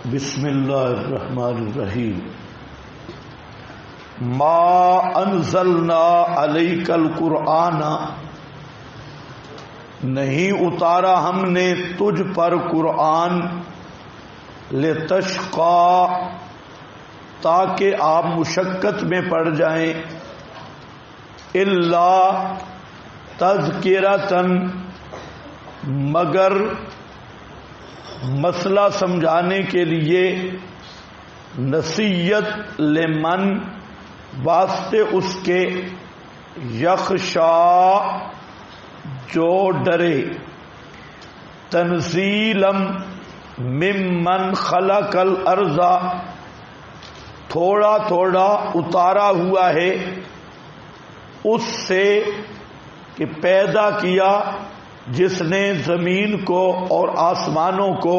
بسم اللہ الرحمن الرحیم ما انزلنا علیک القرآن، نہیں اتارا ہم نے تجھ پر قرآن، لتشقی، تاکہ آپ مشقت میں پڑ جائیں، الا تذکرۃ، مگر مسئلہ سمجھانے کے لیے، نصیحت لمن، واسطے اس کے، یخشا، جو ڈرے، تنزیلا ممن خلق الارض، تھوڑا تھوڑا اتارا ہوا ہے اس سے کہ پیدا کیا جس نے زمین کو اور آسمانوں کو،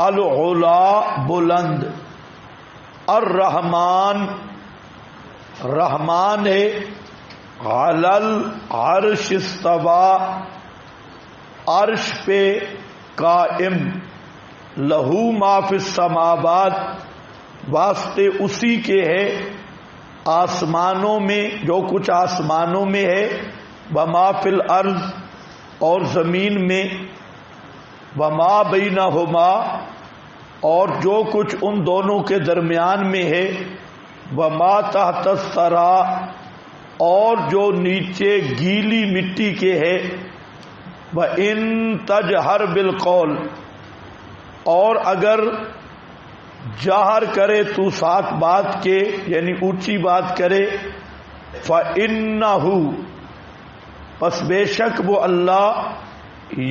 العلا، بلند، الرحمن، رحمان ہے، علی العرش استوی، عرش پہ قائم، لہو ما فی السماوات، واسطے اسی کے ہے آسمانوں میں جو کچھ آسمانوں میں ہے، وما فی الارض، اور زمین میں، وما بینہما، اور جو کچھ ان دونوں کے درمیان میں ہے، وما تحت الثری، اور جو نیچے گیلی مٹی کے ہے، وَإِن تَجْهَرْ بِالْقَوْلِ، اور اگر جہر کرے تو ساتھ بات کے، یعنی اونچی بات کرے، فَإِنَّهُ، پس بے شک وہ اللہ،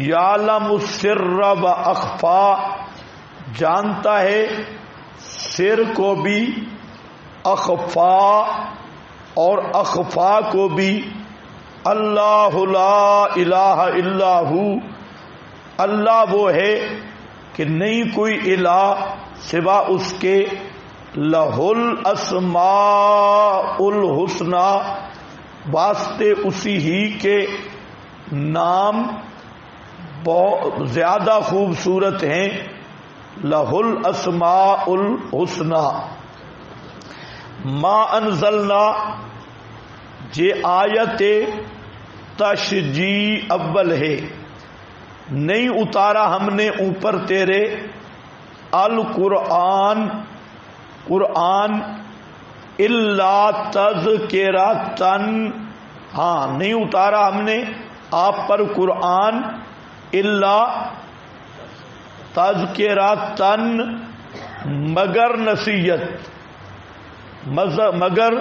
یعلم السر وَأَخْفَى، جانتا ہے سر کو بھی، اخفا، اور اخفا کو بھی، اللہ لا الہ الا ہو، اللہ وہ ہے کہ نہیں کوئی الہ سوا اس کے، لہ الاسماء الحسنی، واسطے اسی ہی کے نام بہت زیادہ خوبصورت ہیں، لہ الاسماء الحسنی۔ ما انزلنا، یہ آیت تشجیع اول ہے، نہیں اتارا ہم نے اوپر تیرے، القرآن، قرآن، الا تذکرۃ، ہاں نہیں اتارا ہم نے آپ پر قرآن، الا تذکرۃ، مگر نصیحت، مگر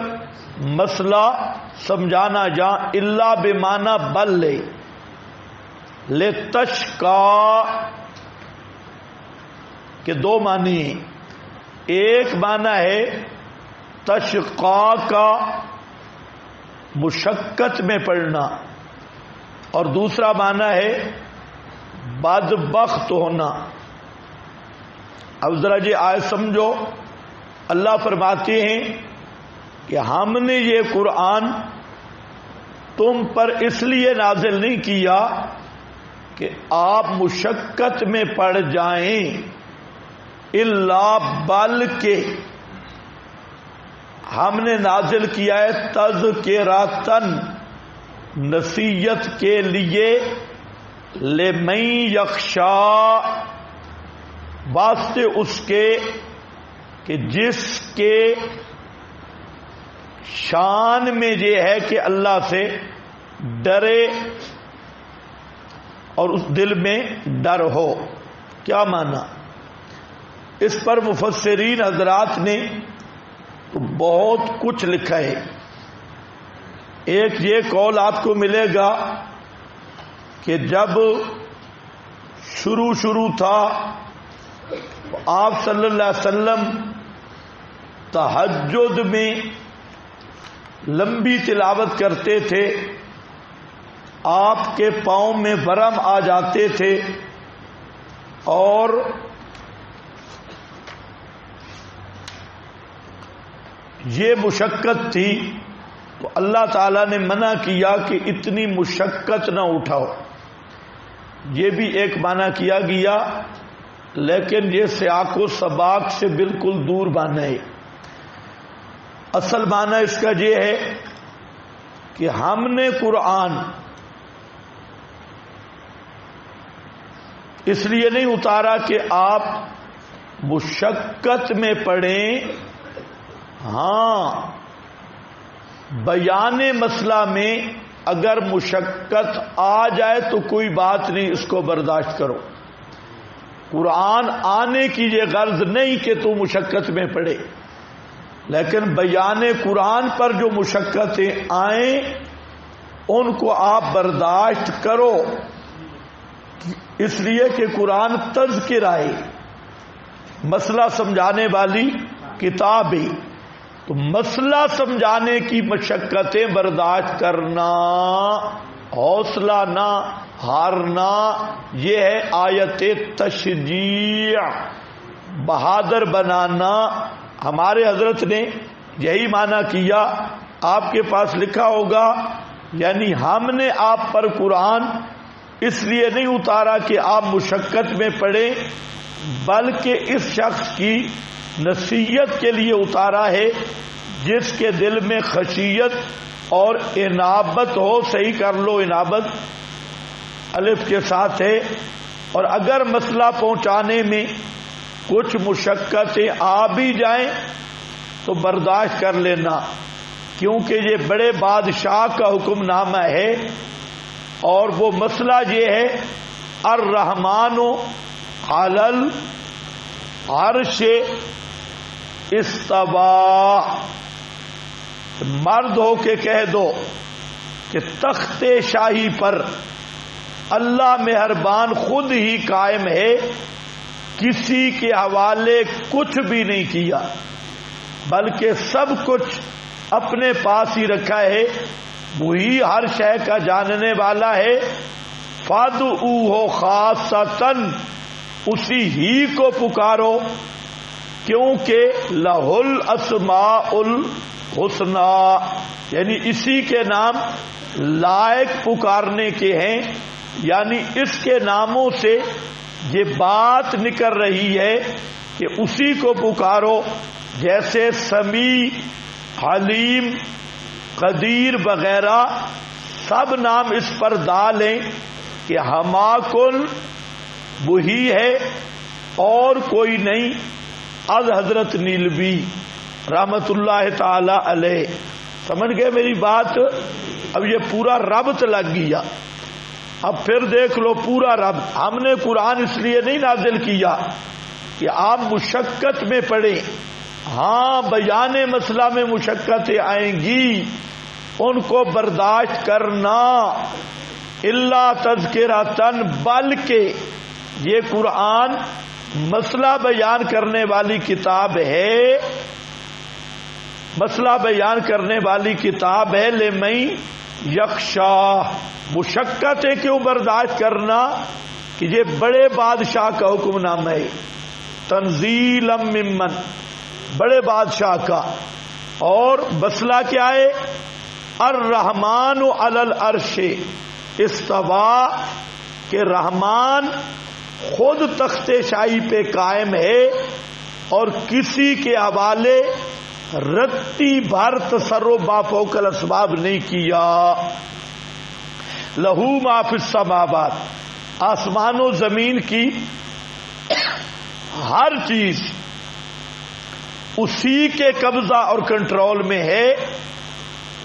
مسئلہ سمجھانا، جہاں الا بمعنی بل لے، لتشقی کے دو معنی ہیں، ایک معنی ہے تشقا کا مشقت میں پڑنا، اور دوسرا معنی ہے بدبخت ہونا۔ اب ذرا یہ آیت سمجھو، اللہ فرماتے ہیں کہ ہم نے یہ قرآن تم پر اس لیے نازل نہیں کیا کہ آپ مشقت میں پڑ جائیں، الا، بلکہ ہم نے نازل کیا ہے تذکرۃ، نصیحت کے لیے، لمن یخشی، واسطے اس کے کہ جس کے شان میں یہ ہے کہ اللہ سے ڈرے اور اس دل میں ڈر ہو۔ کیا معنی؟ اس پر مفسرین حضرات نے تو بہت کچھ لکھا ہے۔ ایک یہ قول آپ کو ملے گا کہ جب شروع تھا آپ صلی اللہ علیہ وسلم تہجد میں لمبی تلاوت کرتے تھے، آپ کے پاؤں میں ورم آ جاتے تھے، اور یہ مشقت تھی، تو اللہ تعالیٰ نے منع کیا کہ اتنی مشقت نہ اٹھاؤ۔ یہ بھی ایک معنی کیا گیا لیکن یہ سیاق و سباق سے بالکل دور معنی ہے. اصل معنی اس کا یہ ہے کہ ہم نے قرآن اس لیے نہیں اتارا کہ آپ مشقت میں پڑیں. ہاں، بیان مسئلہ میں اگر مشقت آ جائے تو کوئی بات نہیں، اس کو برداشت کرو. قرآن آنے کی یہ غرض نہیں کہ تو مشقت میں پڑے، لیکن بیان قرآن پر جو مشقتیں آئیں ان کو آپ برداشت کرو، اس لیے کہ قرآن تذکرہ ہے، مسئلہ سمجھانے والی کتاب ہے. تو مسئلہ سمجھانے کی مشقتیں برداشت کرنا، حوصلہ نہ ہارنا، یہ ہے آیت تشجیع، بہادر بنانا. ہمارے حضرت نے یہی معنی کیا، آپ کے پاس لکھا ہوگا، یعنی ہم نے آپ پر قرآن اس لیے نہیں اتارا کہ آپ مشقت میں پڑیں، بلکہ اس شخص کی نصیحت کے لیے اتارا ہے جس کے دل میں خشیت اور انابت ہو. صحیح کر لو، انابت الف کے ساتھ ہے. اور اگر مسئلہ پہنچانے میں کچھ مشقتیں آ بھی جائیں تو برداشت کر لینا، کیونکہ یہ بڑے بادشاہ کا حکم نامہ ہے. اور وہ مسئلہ یہ ہے، الرحمن علی العرش استویٰ. مرد ہو کے کہہ دو کہ تخت شاہی پر اللہ مہربان خود ہی قائم ہے، کسی کے حوالے کچھ بھی نہیں کیا، بلکہ سب کچھ اپنے پاس ہی رکھا ہے. وہی ہر شے کا جاننے والا ہے. فادعوہ خاصتاً، اسی ہی کو پکارو، کیونکہ لہ الاسماء الحسنی، یعنی اسی کے نام لائق پکارنے کے ہیں. یعنی اس کے ناموں سے یہ بات نکل رہی ہے کہ اسی کو پکارو. جیسے سمیع، حلیم، قدیر وغیرہ سب نام اس پر ڈالیں کہ ہماکن وہی ہے اور کوئی نہیں. از حضرت نیلوی رحمت اللہ تعالی علیہ. سمجھ گئے میری بات؟ اب یہ پورا ربط لگ گیا. اب پھر دیکھ لو پورا ربط. ہم نے قرآن اس لیے نہیں نازل کیا کہ آپ مشقت میں پڑیں. ہاں، بیان مسئلہ میں مشقتیں آئیں گی، ان کو برداشت کرنا. الا تذکرۃً، بلکہ یہ قرآن مسئلہ بیان کرنے والی کتاب ہے، مسئلہ بیان کرنے والی کتاب ہے. لمن یخشیٰ، مشقتیں کیوں برداشت کرنا کہ یہ بڑے بادشاہ کا حکم نامہ ہے. تنزیلا ممن، بڑے بادشاہ کا. اور مسئلہ کیا ہے؟ الرحمن علی العرش استویٰ، کہ رحمان خود تخت شاہی پہ قائم ہے اور کسی کے حوالے رتی بھر تصرف بافوق الاسباب نہیں کیا. لہو ما فی السماوات، آسمان و زمین کی ہر چیز اسی کے قبضہ اور کنٹرول میں ہے.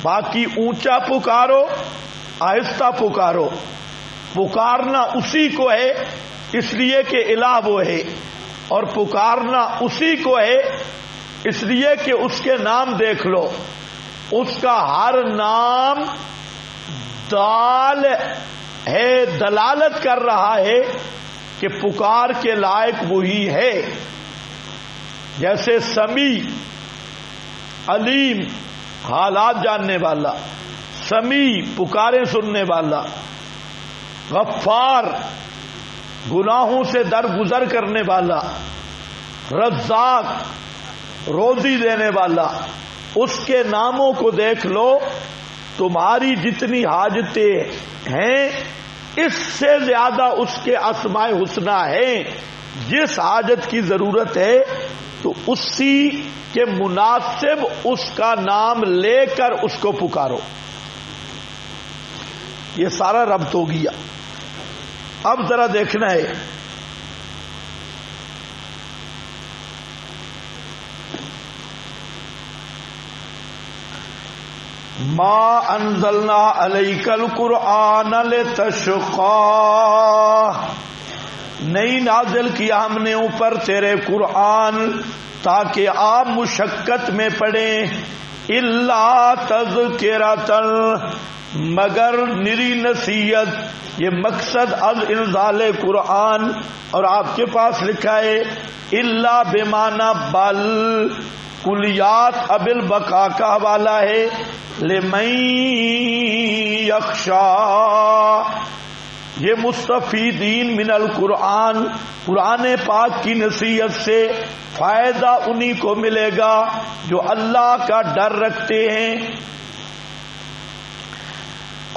باقی اونچا پکارو، آہستہ پکارو، پکارنا اسی کو ہے اس لیے کہ الہ وہ ہے، اور پکارنا اسی کو ہے اس لیے کہ اس کے نام دیکھ لو، اس کا ہر نام دال ہے، دلالت کر رہا ہے کہ پکار کے لائق وہی ہے. جیسے سمیع، علیم، حالات جاننے والا، سمیع، پکاریں سننے والا، غفار، گناہوں سے درگزر کرنے والا، رزاق، روزی دینے والا. اس کے ناموں کو دیکھ لو، تمہاری جتنی حاجتیں ہیں اس سے زیادہ اس کے اسماء حسنی ہیں. جس حاجت کی ضرورت ہے تو اسی کے مناسب اس کا نام لے کر اس کو پکارو. یہ سارا ربط ہو گیا. اب ذرا دیکھنا ہے ما انزلنا علیک القرآن لتشقى، نہیں نازل کیا ہم نے اوپر تیرے قرآن تاکہ آپ مشقت میں پڑیں. الا تذکرۃ، مگر نری نصیحت. یہ مقصد از انزال قرآن، اور آپ کے پاس لکھا ہے الا بمعنی بل. کلیات اب البقاء کا حوالہ ہے لمن یخشا. یہ مستفیدین من القرآن، قرآن پاک کی نصیحت سے فائدہ انہی کو ملے گا جو اللہ کا ڈر رکھتے ہیں.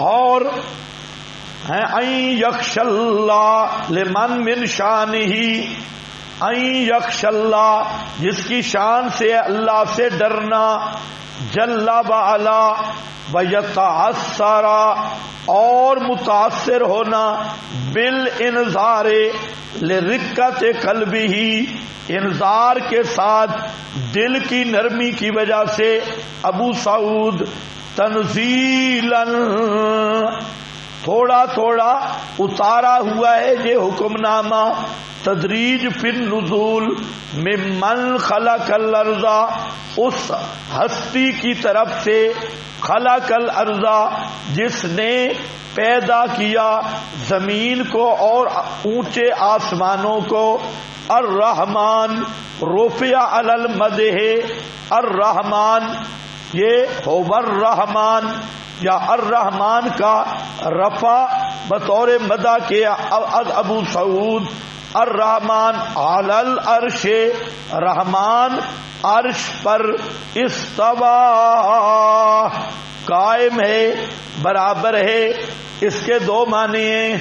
اور ان یخش اللہ لمن من شانہ، ان یخش اللہ جس کی شان سے اللہ سے ڈرنا، جل وعلا، ویتاثر اور متاثر ہونا، بالانذار لرقت قلبہ، انذار کے ساتھ دل کی نرمی کی وجہ سے. ابو سعود تنزیلا، تھوڑا تھوڑا اتارا ہوا ہے یہ حکم نامہ. تدریج فی النزول ممن خلق الارض، اس ہستی کی طرف سے خلق الارض جس نے پیدا کیا زمین کو اور اونچے آسمانوں کو. الرحمن رفع علی المدح، الرحمن یہ هو الرحمن یا الرحمن کا رفع بطور مدح کیا ابو سعود. الرحمن علی العرش، رحمان عرش پر استوا، قائم ہے، برابر ہے. اس کے دو معنی ہیں.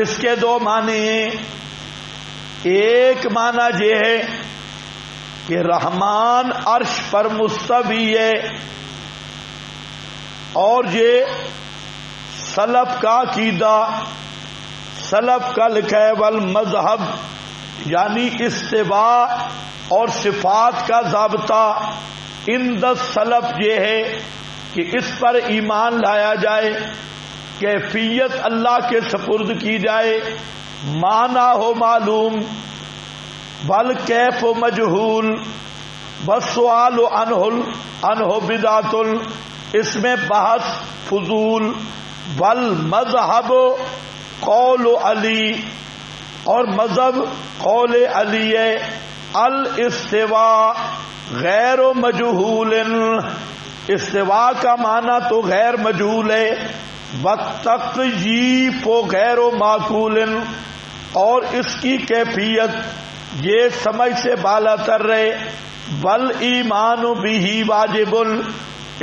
اس کے دو معنی ہیں. ایک معنی یہ ہے کہ رحمان عرش پر مستوی ہے، اور یہ سلف کا عقیدہ، سلف کا لکھا ہے والمذہب، یعنی استواء اور صفات کا ضابطہ عند السلف یہ ہے کہ اس پر ایمان لایا جائے، کیفیت اللہ کے سپرد کی جائے، معنی ہو معلوم، والکیف مجہول، والسؤال عنہ بدعۃ، اس میں بحث فضول. والمذہب قول علی، اور مذہب قول علی ہے. الاستواء غیر مجہول، استواء کا معنی تو غیر مجہول ہے. والتکییف غیر معقول، اور اس کی کیفیت یہ سمجھ سے بالا تر رہے. والایمان بہ واجب،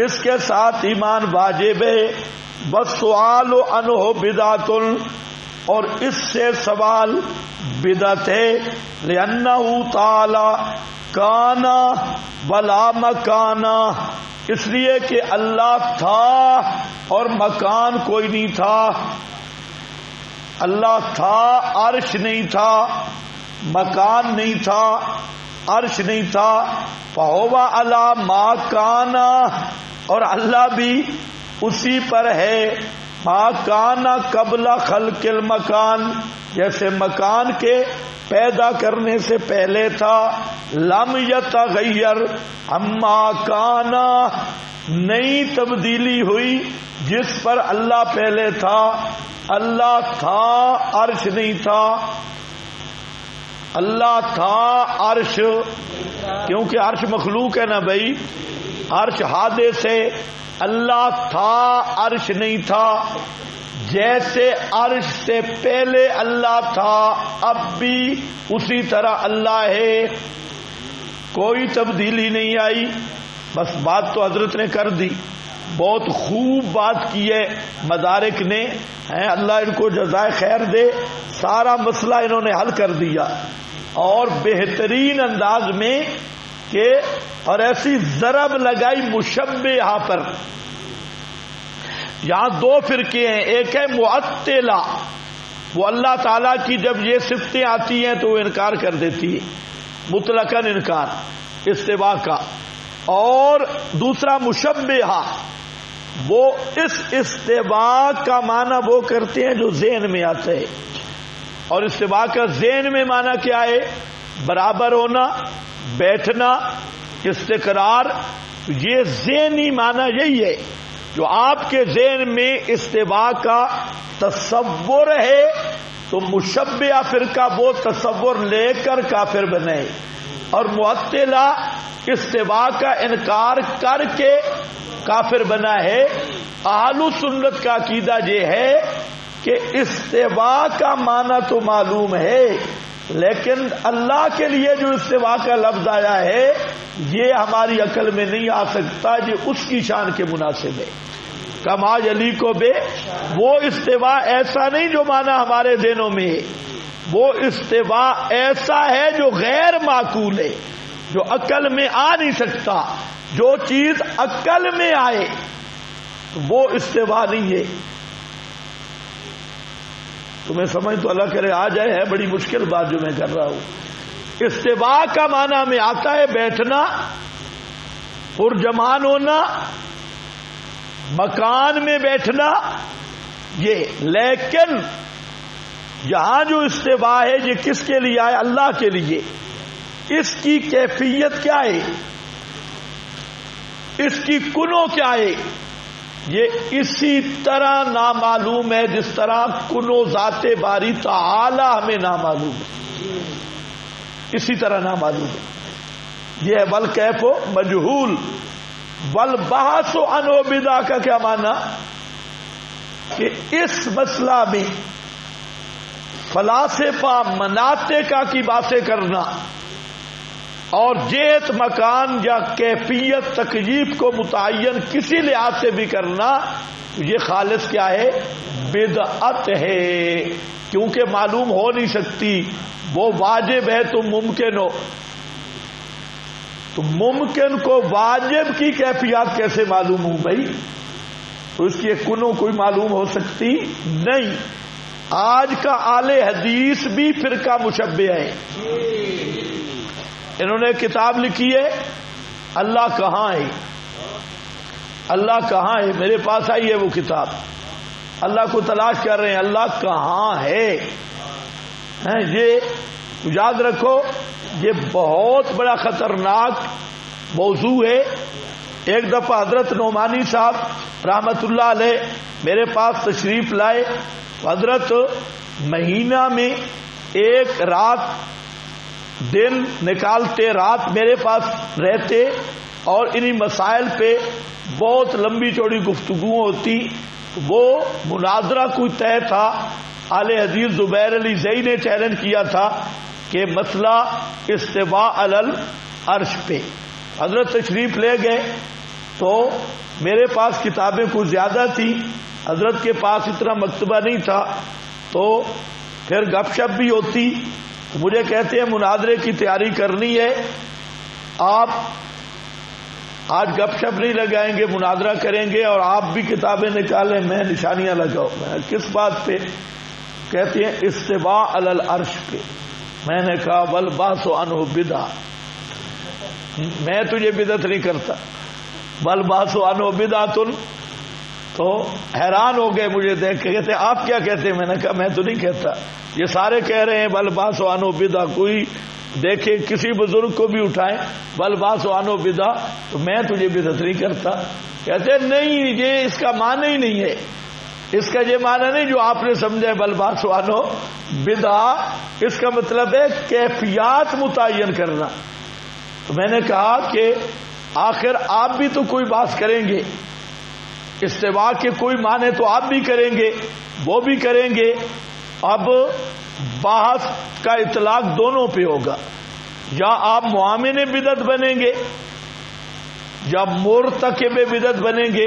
اس کے ساتھ ایمان واجب ہے. والسؤال عنہ بدعۃ، اور اس سے سوال بدعت ہے. لأنہ تعالی کان ولا مکان، اس لیے کہ اللہ تھا اور مکان کوئی نہیں تھا. اللہ تھا، عرش نہیں تھا، مکان نہیں تھا، عرش نہیں تھا. فہو علی ما کان، اور اللہ بھی اسی پر ہے. ما کان قبل خلق المکان، جیسے مکان کے پیدا کرنے سے پہلے تھا. لم یتغیر عما کان، نئی تبدیلی ہوئی جس پر اللہ پہلے تھا. اللہ تھا، عرش نہیں تھا. اللہ تھا، عرش، کیونکہ عرش مخلوق ہے نا بھائی، عرش حادث ہے. اللہ تھا، عرش نہیں تھا. جیسے عرش سے پہلے اللہ تھا، اب بھی اسی طرح اللہ ہے. کوئی تبدیلی نہیں آئی. بس بات تو حضرت نے کر دی, بہت خوب بات کی ہے مدارک نے, اللہ ان کو جزائے خیر دے. سارا مسئلہ انہوں نے حل کر دیا اور بہترین انداز میں کہ اور ایسی ضرب لگائی مشبہہ پر. یہاں دو فرقے ہیں, ایک ہے معطلہ, وہ اللہ تعالیٰ کی جب یہ صفتیں آتی ہیں تو وہ انکار کر دیتی ہے, مطلقاً انکار استوا کا. اور دوسرا مشبہہ, وہ اس استوا کا معنی وہ کرتے ہیں جو ذہن میں آتا ہے. اور استوا کا ذہن میں معنی کیا ہے؟ برابر ہونا, بیٹھنا, استقرار. یہ ذہنی معنی یہی ہے. جو آپ کے ذہن میں استوا کا تصور ہے تو مشبہہ فرقہ وہ تصور لے کر کافر بنے, اور معطلہ استوا کا انکار کر کے کافر بنا ہے. اہل سنت کا عقیدہ یہ ہے کہ استوا کا معنی تو معلوم ہے, لیکن اللہ کے لیے جو استوا کا لفظ آیا ہے یہ ہماری عقل میں نہیں آ سکتا, یہ اس کی شان کے مناسب ہے. کما علی کو بے, وہ استوا ایسا نہیں جو معنی ہمارے ذہنوں میں ہے, وہ استوا ایسا ہے جو غیر معقول ہے, جو عقل میں آ نہیں سکتا. جو چیز عقل میں آئے وہ استوا نہیں ہے. تمہیں سمجھ تو اللہ کرے آ جائے, ہے بڑی مشکل بات جو میں کر رہا ہوں. استوا کا معنی میں آتا ہے بیٹھنا, پرجمان ہونا, مکان میں بیٹھنا یہ. لیکن یہاں جو استوا ہے یہ کس کے لیے آئے؟ اللہ کے لیے. اس کی کیفیت کیا ہے, اس کی کنو کیا ہے, یہ اسی طرح نامعلوم ہے جس طرح کنو ذات باری تعالی ہمیں نامعلوم ہے, اسی طرح نامعلوم ہے. یہ ہے والکیف مجہول. والبحث عنہ بدعہ کا کیا معنی کہ اس مسئلہ میں فلاسفہ مناطق کی باتیں کرنا اور جیت مکان یا کیفیت تکییف کو متعین کسی لحاظ سے بھی کرنا, یہ خالص کیا ہے؟ بدعت ہے. کیونکہ معلوم ہو نہیں سکتی, وہ واجب ہے تو ممکن ہو. تو ممکن کو واجب کی کیفیات کیسے معلوم ہوں بھائی؟ تو اس کی ایک کنو کوئی معلوم ہو سکتی نہیں. آج کا اہل حدیث بھی فرقہ مشبہ ہے. انہوں نے کتاب لکھی ہے اللہ کہاں ہے, اللہ کہاں ہے. میرے پاس آئی ہے وہ کتاب, اللہ کو تلاش کر رہے ہیں, اللہ کہاں ہے. یہ یاد رکھو, یہ بہت بڑا خطرناک موضوع ہے. ایک دفعہ حضرت نعمانی صاحب رحمت اللہ علیہ میرے پاس تشریف لائے. حضرت مہینہ میں ایک رات دن نکالتے, رات میرے پاس رہتے اور انہی مسائل پہ بہت لمبی چوڑی گفتگو ہوتی. وہ مناظرہ کوئی طے تھا. اعلی حدیث زبیر علی زئی نے چیلنج کیا تھا کہ مسئلہ استواء علی العرش پہ. حضرت تشریف لے گئے تو میرے پاس کتابیں کچھ زیادہ تھیں, حضرت کے پاس اتنا مکتبہ نہیں تھا, تو پھر گپ شپ بھی ہوتی. مجھے کہتے ہیں مناظرے کی تیاری کرنی ہے, آپ آج گپ شپ نہیں لگائیں گے, مناظرہ کریں گے اور آپ بھی کتابیں نکالیں, میں نشانیاں لگاؤں. میں کس بات پہ؟ کہتے ہیں استواء علی العرش پہ. میں نے کہا والبحث عنہ بدعہ, میں تجھے بدعت نہیں کرتا. والبحث عنہ بدعۃ. تو حیران ہو گئے مجھے دیکھ کے, کہتے آپ کیا کہتے ہیں؟ میں نے کہا میں تو نہیں کہتا, یہ سارے کہہ رہے ہیں والبحث عنہ بدعہ. کوئی دیکھے کسی بزرگ کو بھی اٹھائیں والبحث عنہ بدعہ, تو میں تجھے بدعت نہیں کرتا. کہتے نہیں, یہ اس کا معنی ہی نہیں ہے, اس کا یہ معنی نہیں جو آپ نے سمجھا والبحث عنہ بدعہ. اس کا مطلب ہے کیفیات متعین کرنا. تو میں نے کہا کہ آخر آپ بھی تو کوئی بات کریں گے, استواء کے کوئی معنی تو آپ بھی کریں گے, وہ بھی کریں گے. اب بحث کا اطلاق دونوں پہ ہوگا. یا آپ معامل بدعت بنیں گے یا مرتکب بدعت بنیں گے.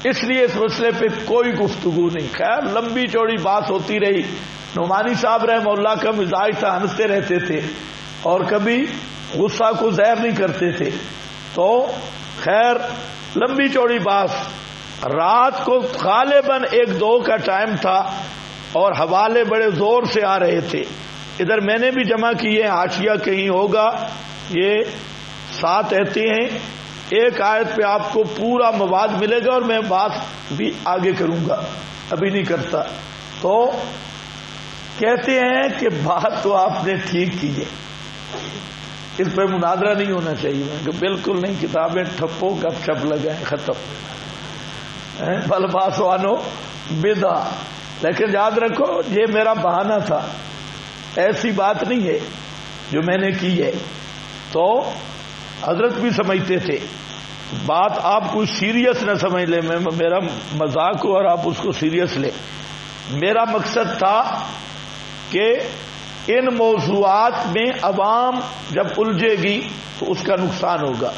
اس لیے اس مسئلے پہ کوئی گفتگو نہیں. خیر لمبی چوڑی بات ہوتی رہی. نعمانی صاحب رحمہ اللہ کا مزاج تھا, ہنستے رہتے تھے اور کبھی غصہ کو ظاہر نہیں کرتے تھے. تو خیر لمبی چوڑی بات, رات کو غالباً 1-2 کا ٹائم تھا اور حوالے بڑے زور سے آ رہے تھے. ادھر میں نے بھی جمع کیے, حاشیہ کہیں ہوگا. یہ 7 آیتیں ہیں, ایک آیت پہ آپ کو پورا مواد ملے گا اور میں بات بھی آگے کروں گا, ابھی نہیں کرتا. تو کہتے ہیں کہ بات تو آپ نے ٹھیک کی ہے, اس پہ مناظرہ نہیں ہونا چاہیے. کہ بالکل نہیں, کتابیں ٹھپو گپ شپ لگائیں, ختم. بل باسوانو بدع. لیکن یاد رکھو یہ میرا بہانہ تھا, ایسی بات نہیں ہے جو میں نے کی ہے. تو حضرت بھی سمجھتے تھے بات, آپ کو سیریس نہ سمجھ لیں, میرا مذاق ہو اور آپ اس کو سیریس لیں. میرا مقصد تھا کہ ان موضوعات میں عوام جب الجھے گی تو اس کا نقصان ہوگا,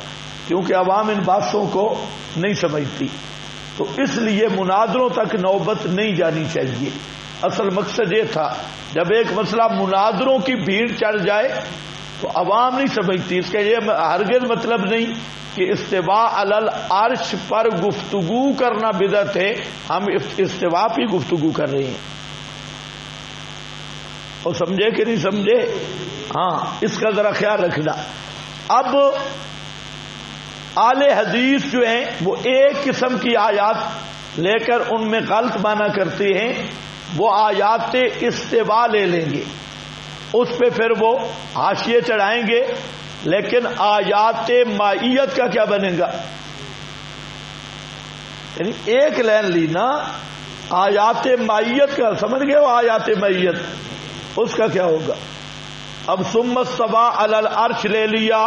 کیونکہ عوام ان باتوں کو نہیں سمجھتی. تو اس لیے مناظروں تک نوبت نہیں جانی چاہیے. اصل مقصد یہ تھا جب ایک مسئلہ مناظروں کی بھیڑ چڑھ جائے تو عوام نہیں سمجھتی. اس کا یہ ہرگز مطلب نہیں کہ استواء علی العرش پر گفتگو کرنا بدعت ہے. ہم استواء پہ گفتگو کر رہے ہیں. اور سمجھے کہ نہیں سمجھے؟ ہاں, اس کا ذرا خیال رکھنا. اب اہل حدیث جو ہیں وہ ایک قسم کی آیات لے کر ان میں غلط معنی کرتے ہیں. وہ آیات استواء لے لیں گے, اس پہ پھر وہ حاشیے چڑھائیں گے. لیکن آیات مائیت کا کیا بنے گا؟ یعنی ایک لائن لی نا, آیات مائیت کا, سمجھ گئے ہو آیات مائیت, اس کا کیا ہوگا؟ اب ثم استوى علی العرش لے لیا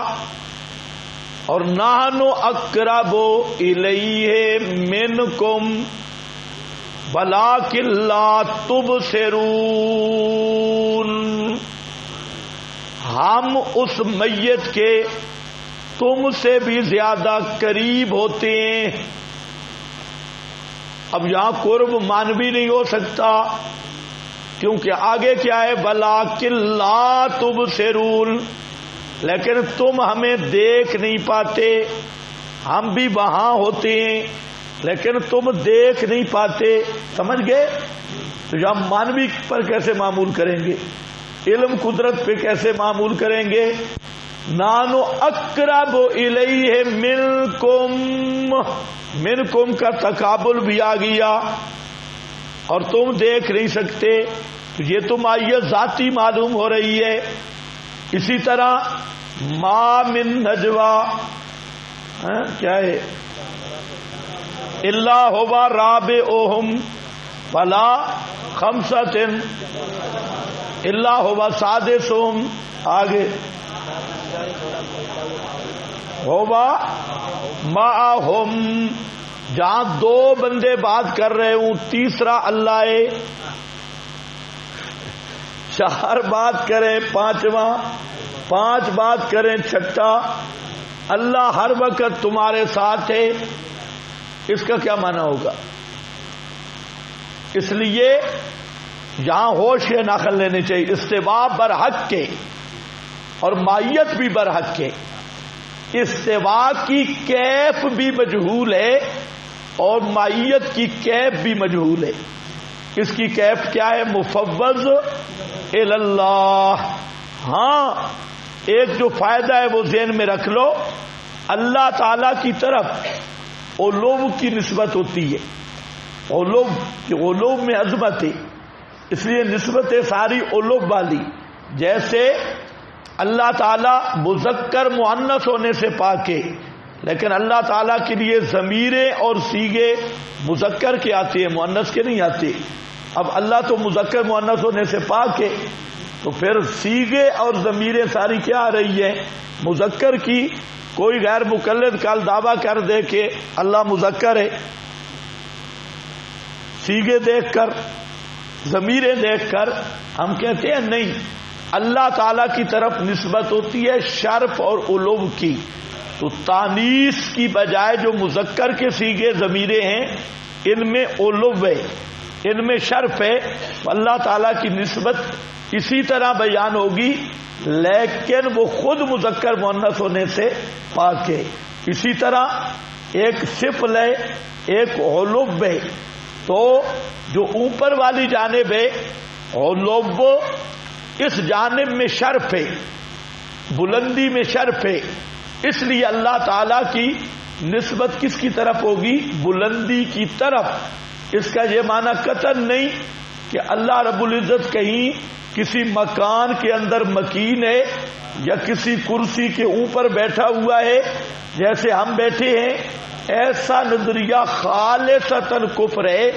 اور نحن اقرب الیہ منکم ولکن لا تبصرون. ہم اس میت کے تم سے بھی زیادہ قریب ہوتے ہیں. اب یہاں قرب مانوی نہیں ہو سکتا, کیونکہ آگے کیا ہے؟ ولکن لا تبصرون. لیکن تم ہمیں دیکھ نہیں پاتے, ہم بھی وہاں ہوتے ہیں لیکن تم دیکھ نہیں پاتے. سمجھ گئے؟ تو یہاں مانوی پر کیسے معمول کریں گے, علم قدرت پہ کیسے معمول کریں گے؟ نانو اقرب الیہ منکم, منکم کا تقابل بھی آ گیا اور تم دیکھ نہیں سکتے, تو یہ تو مائیت ذاتی معلوم ہو رہی ہے. اسی طرح ما من نجوا کیا ہے, الا هو رابعهم ولا خمسة الا هو سادسهم, آگے هو معهم, جہاں 2 بندے بات کر رہے ہوں تیسرا اللہ ہے, 4 بات کریں پانچواں, 5 بات کریں چھٹا, اللہ ہر وقت تمہارے ساتھ ہے. اس کا کیا معنی ہوگا؟ اس لیے یہاں ہوش کے ناخن لینے چاہیے. استواء برحق کے اور مائیت بھی برحق کے. استواء کی کیف بھی مجہول ہے اور مائیت کی کیف بھی مجہول ہے. اس کی کیف کیا ہے؟ مفوض اللہ. ہاں, ایک جو فائدہ ہے وہ ذہن میں رکھ لو, اللہ تعالی کی طرف علو کی نسبت ہوتی ہے. علو میں عظمت ہے, اس لیے نسبت ساری علو والی. جیسے اللہ تعالی مذکر مؤنث ہونے سے پاک ہے, لیکن اللہ تعالیٰ کے لیے ضمیریں اور صیغے مذکر کے آتے ہیں, مؤنث کے نہیں آتے. اب اللہ تو مذکر مؤنث ہونے سے پاک ہے, تو پھر صیغے اور ضمیریں ساری کیا آ رہی ہیں؟ مذکر کی. کوئی غیر مقلد کل دعویٰ کر دے کہ اللہ مذکر ہے, صیغے دیکھ کر ضمیریں دیکھ کر ہم کہتے ہیں نہیں, اللہ تعالی کی طرف نسبت ہوتی ہے شرف اور علو کی، تو تانیث کی بجائے جو مذکر کے صیغے ضمیریں ہیں ان میں علو ہے، ان میں شرف ہے، اللہ تعالیٰ کی نسبت اسی طرح بیان ہوگی، لیکن وہ خود مذکر مؤنث ہونے سے پاک ہے۔ اسی طرح ایک صفل ہے، ایک علو ہے، تو جو اوپر والی جانب ہے علو، اس جانب میں شرف ہے، بلندی میں شرف ہے، اس لیے اللہ تعالیٰ کی نسبت کس کی طرف ہوگی؟ بلندی کی طرف۔ اس کا یہ معنی قطعاً نہیں کہ اللہ رب العزت کہیں کسی مکان کے اندر مکین ہے یا کسی کرسی کے اوپر بیٹھا ہوا ہے جیسے ہم بیٹھے ہیں، ایسا نظریہ خالصتاً کفر ہے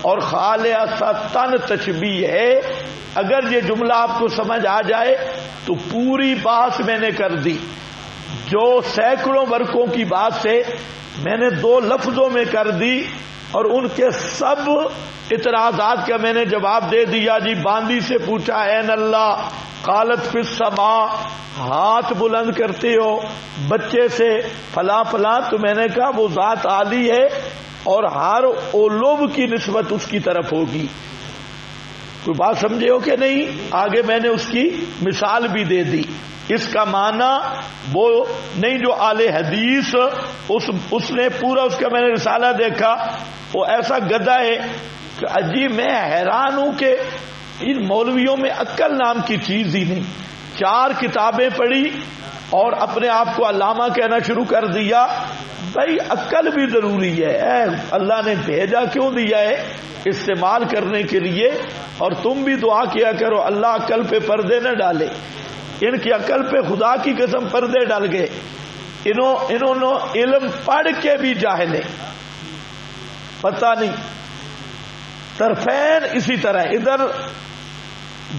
اور خالصتاً تشبیہ ہے۔ اگر یہ جملہ آپ کو سمجھ آ جائے تو پوری بحث میں نے کر دی، جو سینکڑوں برقوں کی بات سے میں نے 2 لفظوں میں کر دی، اور ان کے سب اعتراضات کا میں نے جواب دے دیا۔ جی باندی سے پوچھا این اللہ، قالت فی السماء، ہاتھ بلند کرتے ہو بچے سے فلاں فلاں، تو میں نے کہا وہ ذات عالی ہے اور ہر علو کی نسبت اس کی طرف ہوگی۔ کوئی بات سمجھے ہو کہ نہیں؟ آگے میں نے اس کی مثال بھی دے دی۔ اس کا معنی وہ نہیں جو اہل حدیث اس نے پورا، اس کا میں نے رسالہ دیکھا، وہ ایسا گدھا ہے کہ عجیب، میں حیران ہوں کہ ان مولویوں میں عقل نام کی چیز ہی نہیں۔ 4 کتابیں پڑھی اور اپنے آپ کو علامہ کہنا شروع کر دیا۔ بھائی عقل بھی ضروری ہے، اللہ نے بھیجا کیوں دیا ہے؟ استعمال کرنے کے لیے۔ اور تم بھی دعا کیا کرو اللہ عقل پہ پردے نہ ڈالے۔ ان کی عقل پہ خدا کی قسم پردے ڈال گئے۔ انہوں نے علم پڑھ کے بھی جاہل ہیں، پتہ نہیں۔ طرفین اسی طرح، ادھر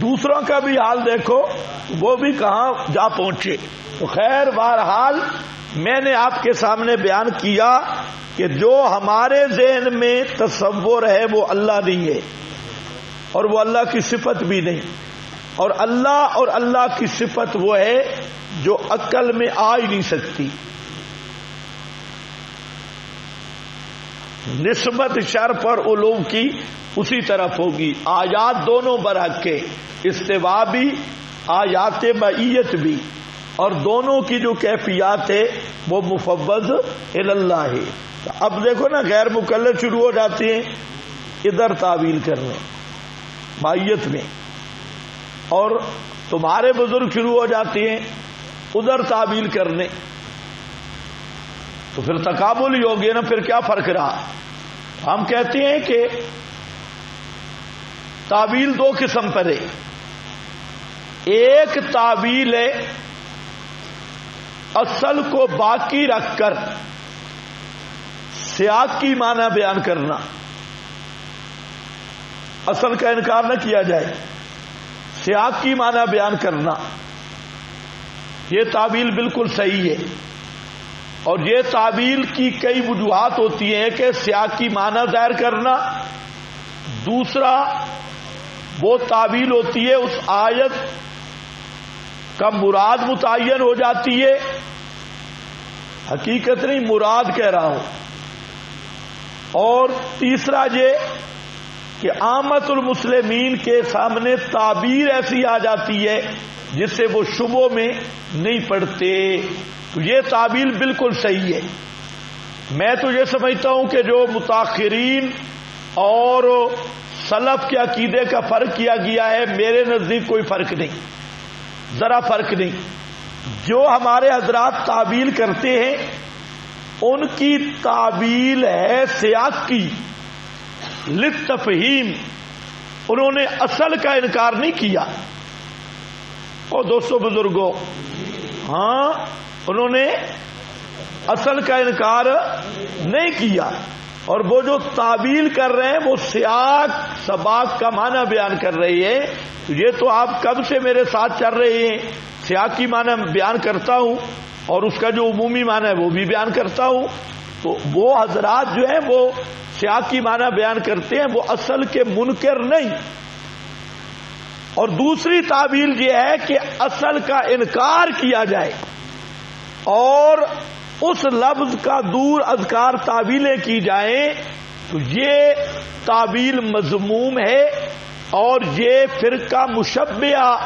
دوسروں کا بھی حال دیکھو، وہ بھی کہاں جا پہنچے۔ تو خیر بہرحال میں نے آپ کے سامنے بیان کیا کہ جو ہمارے ذہن میں تصور ہے وہ اللہ نہیں ہے، اور وہ اللہ کی صفت بھی نہیں، اور اللہ کی صفت وہ ہے جو عقل میں آ ہی نہیں سکتی۔ نسبت شرف اور علو کی اسی طرف ہوگی۔ آیات دونوں برحق کے، استوا بھی، آیات معیت بھی، اور دونوں کی جو کیفیات ہے وہ مفوض اللہ ہے۔ اب دیکھو نا، غیر مکلف شروع ہو جاتے ہیں ادھر تعویل کرنے معیت میں، اور تمہارے بزرگ شروع ہو جاتے ہیں ادھر تعویل کرنے، تو پھر تقابل ہی ہو گیا نا، پھر کیا فرق رہا؟ ہم کہتے ہیں کہ تعویل 2 قسم پر ہے۔ ایک تعویل ہے اصل کو باقی رکھ کر سیاق کی معنی بیان کرنا، اصل کا انکار نہ کیا جائے، سیاق کی معنی بیان کرنا، یہ تعویل بالکل صحیح ہے۔ اور یہ تعویل کی کئی وجوہات ہوتی ہیں کہ سیاق کی معنی ظاہر کرنا، دوسرا وہ تعویل ہوتی ہے اس آیت کا مراد متعین ہو جاتی ہے، حقیقت نہیں مراد کہہ رہا ہوں، اور تیسرا یہ کہ عامت المسلمین کے سامنے تعبیر ایسی آ جاتی ہے جس سے وہ شبوں میں نہیں پڑتے۔ تو یہ تعبیر بالکل صحیح ہے۔ میں تو یہ سمجھتا ہوں کہ جو متاخرین اور سلف کے عقیدے کا فرق کیا گیا ہے، میرے نزدیک کوئی فرق نہیں، ذرا فرق نہیں۔ جو ہمارے حضرات تعبیر کرتے ہیں ان کی تعبیر ہے سیاق کی، للتفہیم، انہوں نے اصل کا انکار نہیں کیا۔ اور دوستو بزرگوں، ہاں انہوں نے اصل کا انکار نہیں کیا، اور وہ جو تعبیر کر رہے ہیں وہ سیاق سباق کا معنی بیان کر رہی ہے۔ یہ تو آپ کب سے میرے ساتھ چل رہے ہیں، سیاق کی معنی بیان کرتا ہوں اور اس کا جو عمومی معنی ہے وہ بھی بیان کرتا ہوں۔ تو وہ حضرات جو ہیں وہ سیاق کی معنی بیان کرتے ہیں، وہ اصل کے منکر نہیں، اور دوسری تعویل یہ ہے کہ اصل کا انکار کیا جائے اور اس لفظ کا دور اذکار تعویلیں کی جائیں، تو یہ تعویل مذموم ہے، اور یہ فرقہ مشبہہ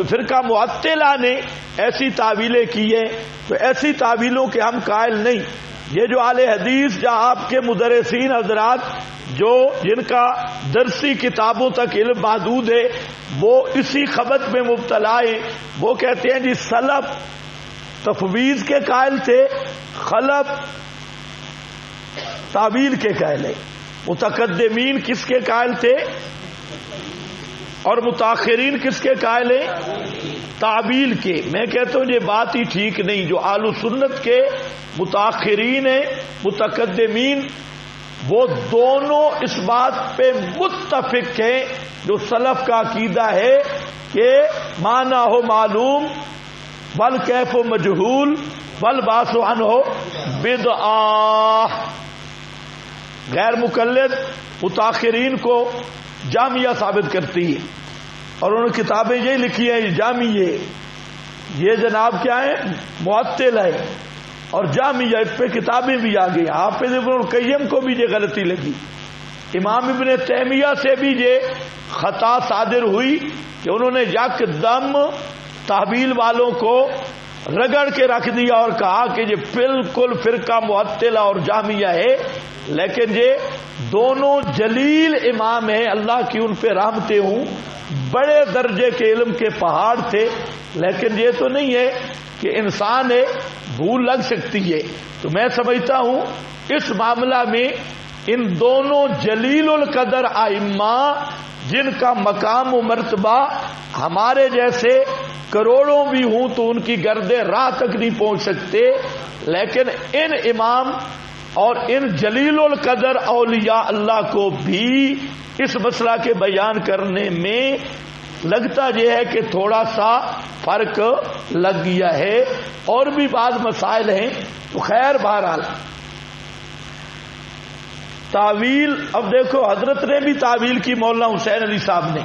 فرقہ معطلہ نے ایسی تعویلیں کی ہیں، تو ایسی تعویلوں کے ہم قائل نہیں۔ یہ جو اہل حدیث یا آپ کے مدرسین حضرات جو جن کا درسی کتابوں تک علم محدود ہے، وہ اسی خبط میں مبتلا ہیں۔ وہ کہتے ہیں جی سلف تفویض کے قائل تھے، خلف تعویل کے قائل ہیں۔ متقدمین کس کے قائل تھے اور متاخرین کس کے قائل ہیں؟ تعویل کے۔ میں کہتا ہوں یہ بات ہی ٹھیک نہیں۔ جو اہل سنت کے متاخرین ہیں، متقدمین، وہ دونوں اس بات پہ متفق ہیں جو سلف کا عقیدہ ہے کہ معنی ہو معلوم والکیف مجہول والباس عنہ بدعہ۔ غیر مقلد متاخرین کو جامعہ ثابت کرتی ہے، اور انہوں نے کتابیں یہ لکھی ہیں جامعہ، یہ جناب کیا ہے؟ معطل ہے، اور جامعہ اس پہ کتابیں بھی آ گئی۔ حافظ ابن القیم کو بھی یہ غلطی لگی، امام ابن تیمیہ سے بھی یہ خطا صادر ہوئی کہ انہوں نے یکدم تعویل والوں کو رگڑ کے رکھ دیا اور کہا کہ یہ بالکل فرقہ معطلہ اور جامعہ ہے، لیکن یہ دونوں جلیل امام ہیں، اللہ کی ان پہ رحمتیں ہوں، بڑے درجے کے علم کے پہاڑ تھے، لیکن یہ تو نہیں ہے کہ انسان ہے بھول لگ سکتی ہے۔ تو میں سمجھتا ہوں اس معاملہ میں ان دونوں جلیل القدر ائمہ جن کا مقام و مرتبہ ہمارے جیسے کروڑوں بھی ہوں تو ان کی گرد راہ تک نہیں پہنچ سکتے، لیکن ان امام اور ان جلیل القدر اولیاء اللہ کو بھی اس مسئلہ کے بیان کرنے میں لگتا یہ ہے کہ تھوڑا سا فرق لگ گیا ہے، اور بھی بعض مسائل ہیں۔ تو خیر بہرحال تعویل، اب دیکھو حضرت نے بھی تعویل کی مولانا حسین علی صاحب نے،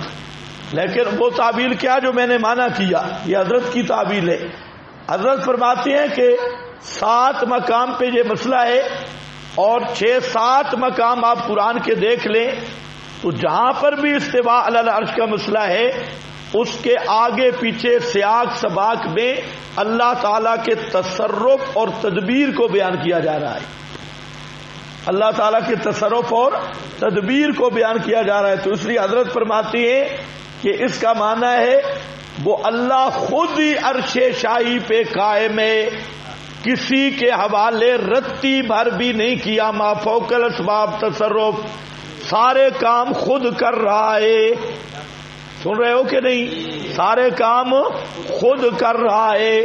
لیکن وہ تعویل کیا جو میں نے مانا کیا، یہ حضرت کی تعویل ہے۔ حضرت فرماتے ہیں کہ 7 مقام پہ یہ مسئلہ ہے، اور 6-7 مقام آپ قرآن کے دیکھ لیں تو جہاں پر بھی استواء علی العرش کا مسئلہ ہے اس کے آگے پیچھے سیاق سباق میں اللہ تعالیٰ کے تصرف اور تدبیر کو بیان کیا جا رہا ہے، اللہ تعالیٰ کے تصرف اور تدبیر کو بیان کیا جا رہا ہے۔ تو اس لیے حضرت فرماتی ہیں کہ اس کا معنی ہے وہ اللہ خود ہی عرش شاہی پہ قائم ہے، کسی کے حوالے رتی بھر بھی نہیں کیا، ما فوق الاسباب تصرف، سارے کام خود کر رہا ہے۔ سن رہے ہو کہ نہیں؟ سارے کام خود کر رہا ہے،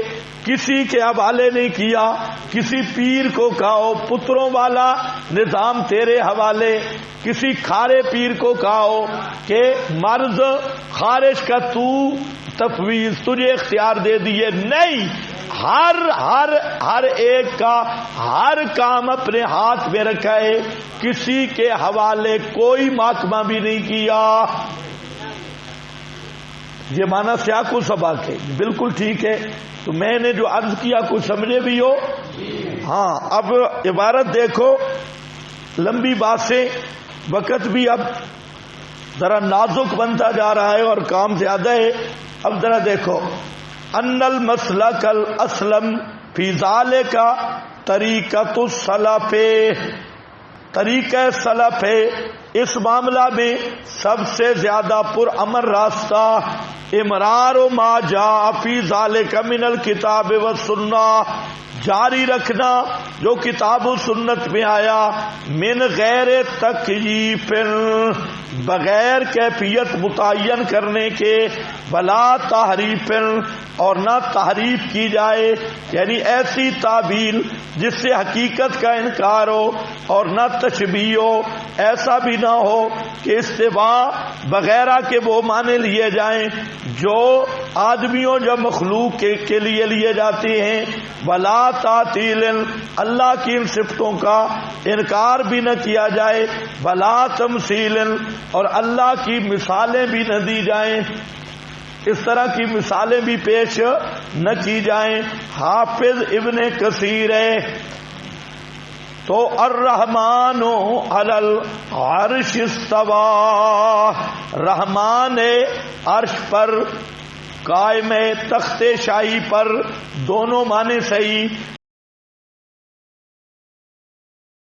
کسی کے حوالے نہیں کیا، کسی پیر کو کہو پتروں والا نظام تیرے حوالے، کسی کھارے پیر کو کہو کہ مرض خارش کا تو تفویض تجھے اختیار دے دیے، نہیں، ہر ایک کا ہر کام اپنے ہاتھ میں رکھا ہے، کسی کے حوالے کوئی محکمہ بھی نہیں کیا۔ یہ معنی سیاق و سباق ہے، بالکل ٹھیک ہے۔ تو میں نے جو عرض کیا کچھ سمجھے بھی ہو؟ ہاں، اب عبارت دیکھو، لمبی بات سے وقت بھی اب ذرا نازک بنتا جا رہا ہے اور کام زیادہ ہے۔ اب ذرا دیکھو، ان المسلک الاسلم فی ذالک طریقۃ السلف، طریقہ سلف ہے اس معاملہ میں سب سے زیادہ پرامن راستہ امرار ما جاء فی ذالک من الکتاب والسنہ، جاری رکھنا جو کتاب و سنت میں آیا، من غیر تکییف، بغیر کیفیت متعین کرنے کے، بلا تحریف، اور نہ تحریف کی جائے، یعنی ایسی تعبیر جس سے حقیقت کا انکار ہو، اور نہ تشبیہ ہو، ایسا بھی نہ ہو کہ استواء وغیرہ کے وہ معنی لیے جائیں جو آدمیوں جو مخلوق کے لیے جاتے ہیں. ولا تعطیل، اللہ کی ان صفتوں کا انکار بھی نہ کیا جائے. ولا تمثیل، اور اللہ کی مثالیں بھی نہ دی جائیں، اس طرح کی مثالیں بھی پیش نہ کی جائیں. حافظ ابن کثیر ہے تو الرحمن علی العرش استوى، رحمان عرش پر قائم ہے، تخت شاہی پر، دونوں معنی صحیح.